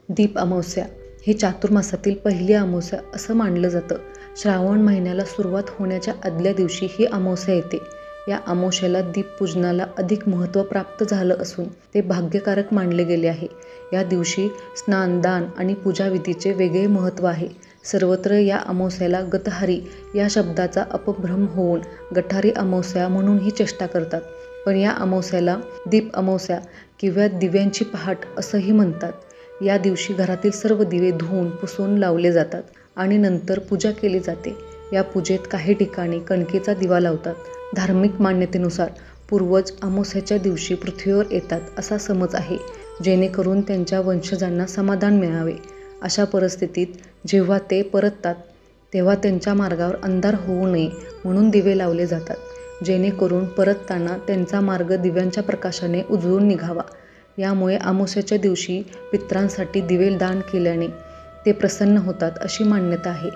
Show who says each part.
Speaker 1: दीप अमावस्या ही चातुर्मासातील पहिली अमावस्या असं मानलं जातं. श्रावण महिन्याला सुरुवात होण्याच्या आदल्या दिवशी ही अमावस्या येते. या अमावस्येला दीपपूजनाला अधिक महत्त्व प्राप्त झालं असून ते भाग्यकारक मानले गेले आहे. या दिवशी स्नान, दान आणि पूजाविधीचे वेगळे महत्त्व आहे. सर्वत्र या अमावस्येला गतहारी या शब्दाचा अपभ्रम होऊन गटारी अमावस्या म्हणूनही चेष्टा करतात. पण या अमावस्येला दीप अमावस्या किंवा दिव्यांची पहाट असंही म्हणतात. या दिवशी घरातील सर्व दिवे धुवून पुसून लावले जातात आणि नंतर पूजा केली जाते. या पूजेत काही ठिकाणी कणकेचा दिवा लावतात. धार्मिक मान्यतेनुसार पूर्वज अमावस्येच्या दिवशी पृथ्वीवर येतात असा समज आहे, जेणेकरून त्यांच्या वंशजांना समाधान मिळावे. अशा परिस्थितीत जेव्हा ते परततात तेव्हा त्यांच्या मार्गावर अंधार होऊ नये म्हणून दिवे लावले जातात, जेणेकरून परतताना त्यांचा मार्ग दिव्यांच्या प्रकाशाने उजळून निघावा. यामुळे अमावस्येच्या दिवशी पितरांसाठी दिवे दान केल्याने ते प्रसन्न होतात अशी मान्यता आहे.